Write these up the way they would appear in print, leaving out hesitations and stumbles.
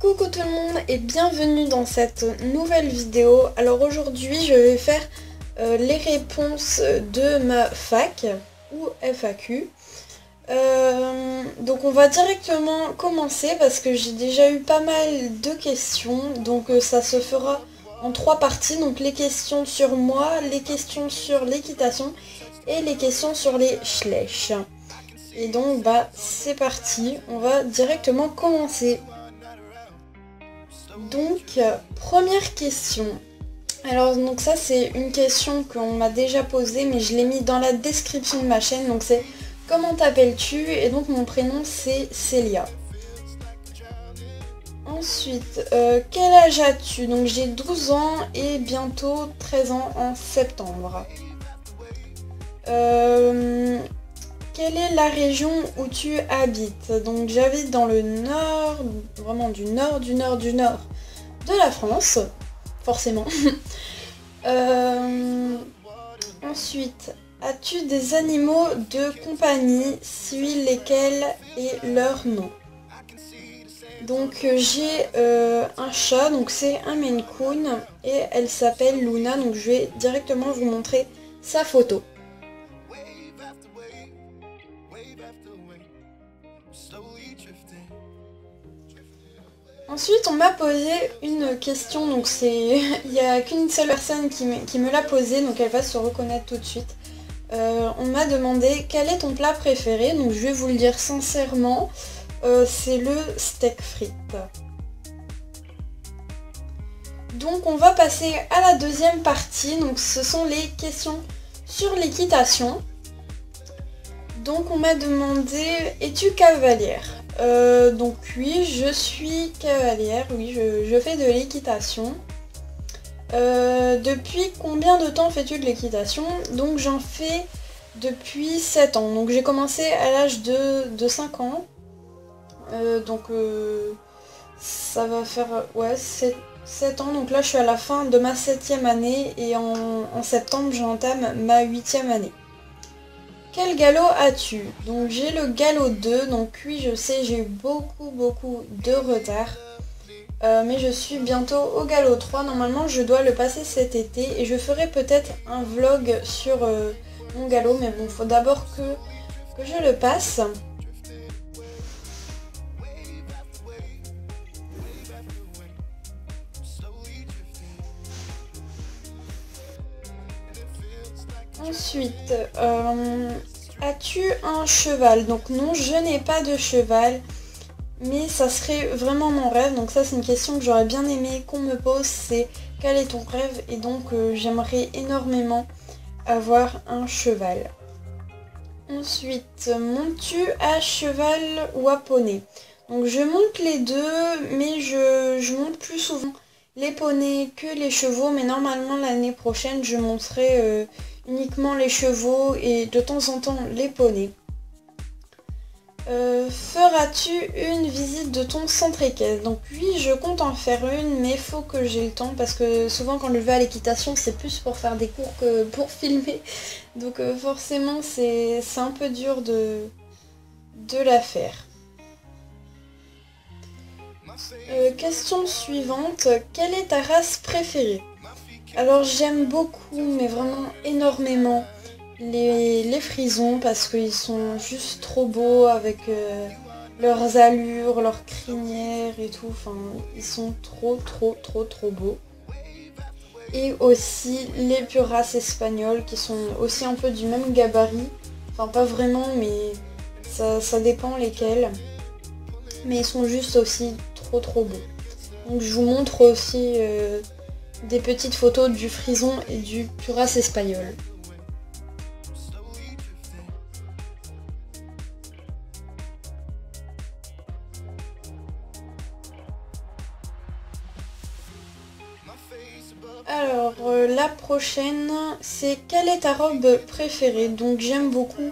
Coucou tout le monde et bienvenue dans cette nouvelle vidéo. Alors aujourd'hui je vais faire les réponses de ma fac ou FAQ. Donc on va directement commencer parce que j'ai déjà eu pas mal de questions. Donc ça se fera en 3 parties. Donc les questions sur moi, les questions sur l'équitation et les questions sur les schlech. Et donc c'est parti, on va directement commencer. Donc, première question. Alors, donc ça c'est une question qu'on m'a déjà posée, mais je l'ai mis dans la description de ma chaîne. Donc c'est comment t'appelles-tu? Et donc mon prénom c'est Célia. Ensuite, quel âge as-tu? Donc j'ai 12 ans et bientôt 13 ans en septembre. Quelle est la région où tu habites? Donc j'habite dans le nord, vraiment du nord de la France, forcément. Ensuite, as-tu des animaux de compagnie? Suis lesquels et leur nom? Donc j'ai un chat, donc c'est un Maine Coon et elle s'appelle Luna, donc je vais directement vous montrer sa photo. Ensuite, on m'a posé une question, donc il n'y a qu'une seule personne qui me l'a posée, donc elle va se reconnaître tout de suite. On m'a demandé quel est ton plat préféré, donc je vais vous le dire sincèrement, c'est le steak frites. Donc on va passer à la deuxième partie, donc ce sont les questions sur l'équitation. Donc on m'a demandé, es-tu cavalière? Donc oui, je suis cavalière, oui, je fais de l'équitation. Depuis combien de temps fais-tu de l'équitation? Donc j'en fais depuis 7 ans. Donc j'ai commencé à l'âge de 5 ans. Ça va faire 7 ans. Donc là je suis à la fin de ma 7e année et en septembre j'entame ma 8e année. Quel galop as-tu? Donc j'ai le galop 2, donc oui je sais j'ai eu beaucoup de retard. Mais je suis bientôt au galop 3, normalement je dois le passer cet été et je ferai peut-être un vlog sur mon galop, mais bon faut d'abord que je le passe. Ensuite, as-tu un cheval? Donc non, je n'ai pas de cheval, mais ça serait vraiment mon rêve. Donc ça c'est une question que j'aurais bien aimé qu'on me pose, c'est quel est ton rêve? Et donc j'aimerais énormément avoir un cheval. Ensuite, montes-tu à cheval ou à poney? Donc je monte les deux, mais je monte plus souvent les poneys que les chevaux, mais normalement l'année prochaine je monterai uniquement les chevaux et de temps en temps les poneys. Feras-tu une visite de ton centre équestre? Donc oui, je compte en faire une, mais faut que j'ai le temps parce que souvent quand je vais à l'équitation c'est plus pour faire des cours que pour filmer. Donc forcément c'est un peu dur de la faire. Question suivante, quelle est ta race préférée? Alors j'aime beaucoup, mais vraiment énormément, les frisons parce qu'ils sont juste trop beaux avec leurs allures, leurs crinières et tout. Enfin, ils sont trop beaux. Et aussi les pures races espagnoles qui sont aussi un peu du même gabarit. Enfin, pas vraiment, mais ça dépend lesquels. Mais ils sont juste aussi trop beaux. Donc je vous montre aussi des petites photos du frison et du pure race espagnol. Alors la prochaine c'est quelle est ta robe préférée? Donc j'aime beaucoup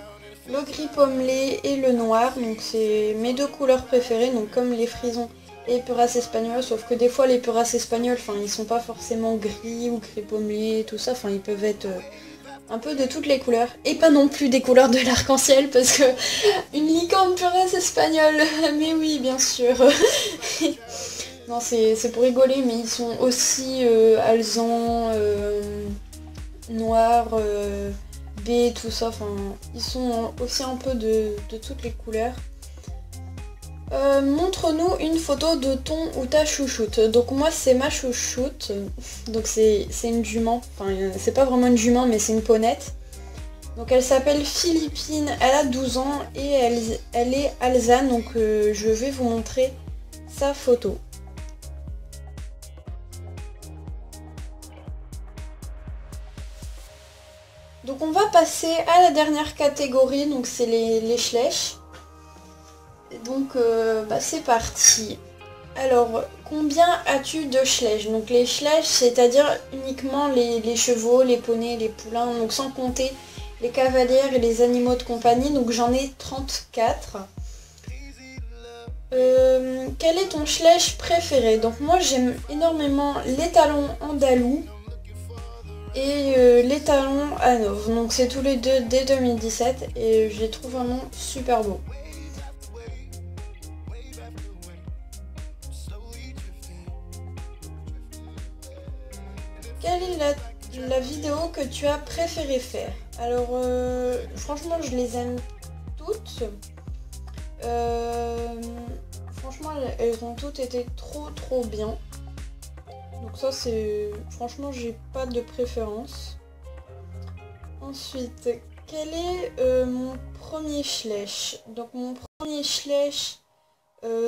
le gris pommelé et le noir, donc c'est mes deux couleurs préférées, donc comme les frisons et les pure race espagnoles, sauf que des fois les pure race espagnoles, enfin ils sont pas forcément gris ou gris pommelé, tout ça, enfin ils peuvent être un peu de toutes les couleurs, et pas non plus des couleurs de l'arc-en-ciel, parce que une licorne pure race espagnole, mais oui bien sûr. Non, c'est pour rigoler, mais ils sont aussi alezans, noirs, baies, tout ça. Enfin, ils sont aussi un peu de toutes les couleurs. Montre-nous une photo de ton ou ta chouchoute. Donc moi c'est ma chouchoute. Donc c'est une jument. Enfin c'est pas vraiment une jument mais c'est une ponette. Donc elle s'appelle Philippine, elle a 12 ans et elle est alezane. Donc je vais vous montrer sa photo. Donc on va passer à la dernière catégorie, donc c'est les schlech. Donc c'est parti. Alors, combien as-tu de schlech? Donc les schlech, c'est-à-dire uniquement les chevaux, les poneys, les poulains, donc sans compter les cavalières et les animaux de compagnie. Donc j'en ai 34. Quel est ton schlech préféré? Donc moi j'aime énormément les talons andalous et les talons Hanovre. Donc c'est tous les deux dès 2017 et je les trouve vraiment super beaux. Quelle est la vidéo que tu as préféré faire? Alors franchement je les aime toutes. Franchement elles ont toutes été trop bien. Donc ça c'est... Franchement j'ai pas de préférence. Ensuite, quel est mon premier schlech? Donc mon premier schlech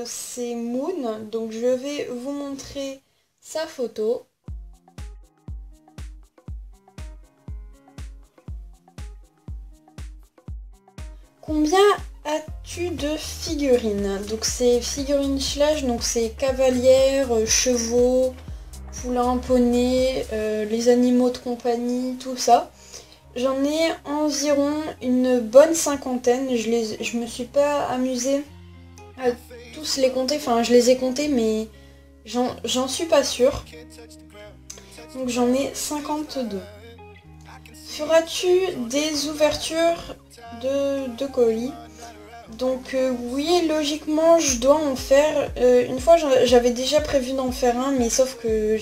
c'est Moon. Donc je vais vous montrer sa photo. Combien as-tu de figurines? Donc c'est figurines schlech, donc c'est cavalières, chevaux, poulains, poneys, les animaux de compagnie, tout ça. J'en ai environ une bonne cinquantaine. Je me suis pas amusée à tous les compter, enfin je les ai comptés mais j'en suis pas sûre. Donc j'en ai 52. Feras-tu des ouvertures de colis? Donc oui, logiquement je dois en faire. Une fois j'avais déjà prévu d'en faire un, mais sauf que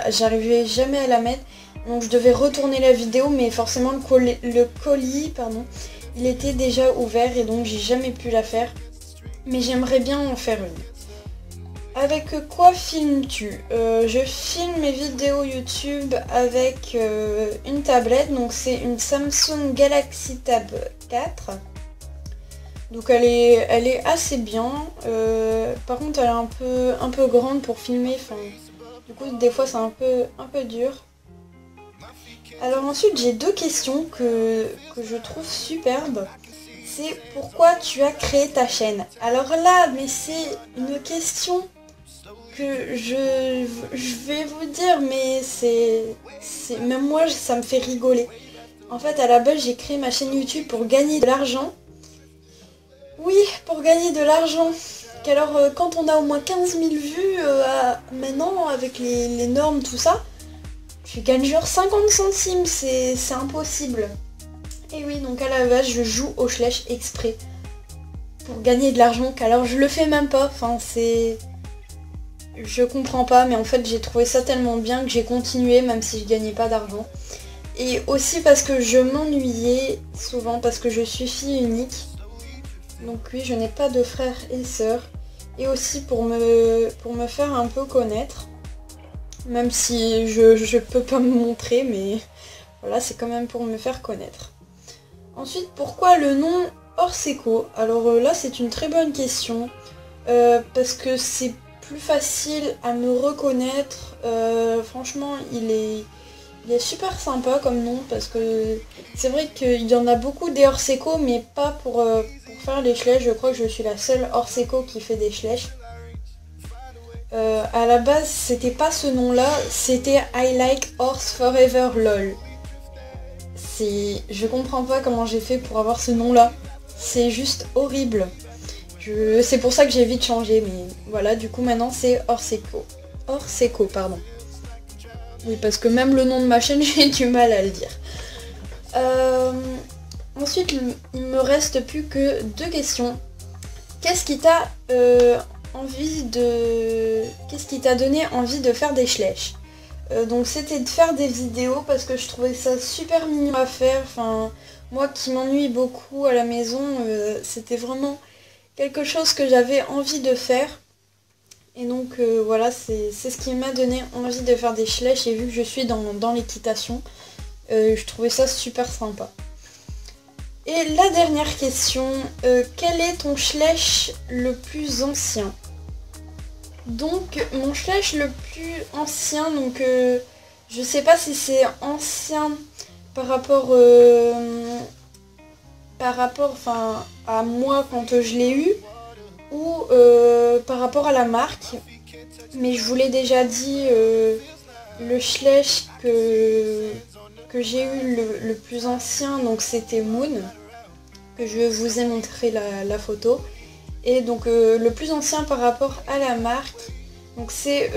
j'arrivais jamais à la mettre. Donc je devais retourner la vidéo, mais forcément le colis, pardon, il était déjà ouvert et donc j'ai jamais pu la faire. Mais j'aimerais bien en faire une. Avec quoi filmes-tu? Je filme mes vidéos YouTube avec une tablette, donc c'est une Samsung Galaxy Tab 4. Donc elle est assez bien. Par contre elle est un peu grande pour filmer, enfin, du coup des fois c'est un peu dur. Alors ensuite j'ai deux questions que je trouve superbes. C'est pourquoi tu as créé ta chaîne? Alors là, mais c'est une question que je vais vous dire, mais même moi ça me fait rigoler. En fait à la base j'ai créé ma chaîne YouTube pour gagner de l'argent. Oui, pour gagner de l'argent. Alors quand on a au moins 15 000 vues maintenant avec les normes tout ça, je gagne genre 50 centimes, c'est impossible. Et oui, donc à la base je joue au schlech exprès pour gagner de l'argent, qu'alors je le fais même pas, enfin c'est... Je comprends pas, mais en fait j'ai trouvé ça tellement bien que j'ai continué même si je gagnais pas d'argent. Et aussi parce que je m'ennuyais souvent, parce que je suis fille unique. Donc oui, je n'ai pas de frères et sœurs. Et aussi pour me faire un peu connaître. Même si je peux pas me montrer, mais voilà, c'est quand même pour me faire connaître. Ensuite, pourquoi le nom Orseco? Alors là, c'est une très bonne question. Parce que c'est plus facile à me reconnaître. Franchement, il est super sympa comme nom, parce que c'est vrai qu'il y en a beaucoup des Orseco, mais pas pour faire les schlech. Je crois que je suis la seule Orseco qui fait des schlech. À la base, c'était pas ce nom-là, c'était I like horse forever lol. Je comprends pas comment j'ai fait pour avoir ce nom-là. C'est juste horrible. C'est pour ça que j'ai vite changé, mais voilà, du coup maintenant c'est Orseco. Orseco, pardon. Oui, parce que même le nom de ma chaîne, j'ai du mal à le dire. Ensuite, il me reste plus que deux questions. Qu'est-ce qui t'a envie de... Qu'est-ce qui t'a donné envie de faire des schlechts? Donc c'était de faire des vidéos parce que je trouvais ça super mignon à faire. Enfin, moi qui m'ennuie beaucoup à la maison, c'était vraiment quelque chose que j'avais envie de faire. Et donc voilà, c'est ce qui m'a donné envie de faire des schlechts. Et vu que je suis dans l'équitation, je trouvais ça super sympa. Et la dernière question, quel est ton schlecht le plus ancien? Donc mon schlecht le plus ancien, donc je sais pas si c'est ancien par rapport enfin, à moi quand je l'ai eu ou par rapport à la marque. Mais je vous l'ai déjà dit, le schlecht que j'ai eu le plus ancien, donc c'était Moon, que je vous ai montré la photo. Et donc le plus ancien par rapport à la marque, donc c'est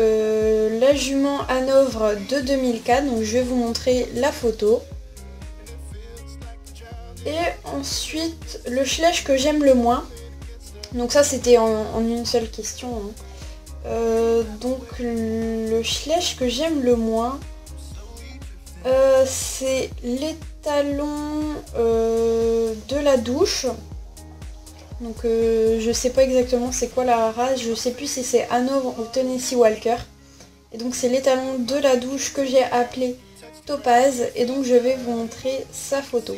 la jument Hanovre de 2004, donc je vais vous montrer la photo. Et ensuite le schlecht que j'aime le moins, donc ça c'était en une seule question, hein. Donc le schlecht que j'aime le moins, c'est l'étalon de la douche. Donc je sais pas exactement c'est quoi la race, je sais plus si c'est Hanovre ou Tennessee Walker. Et donc c'est l'étalon de la douche que j'ai appelé Topaz, et donc je vais vous montrer sa photo.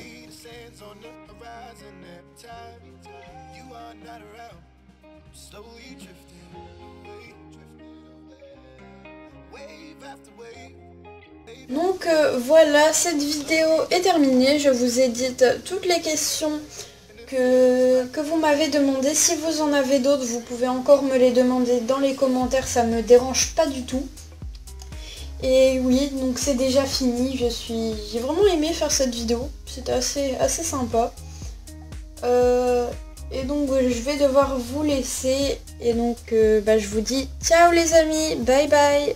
Donc voilà, cette vidéo est terminée, je vous ai dit toutes les questions que vous m'avez demandé. Si vous en avez d'autres, vous pouvez encore me les demander dans les commentaires, ça me dérange pas du tout. Et oui, donc c'est déjà fini, j'ai vraiment aimé faire cette vidéo, c'était assez sympa. Et donc je vais devoir vous laisser, et donc je vous dis ciao les amis, bye bye.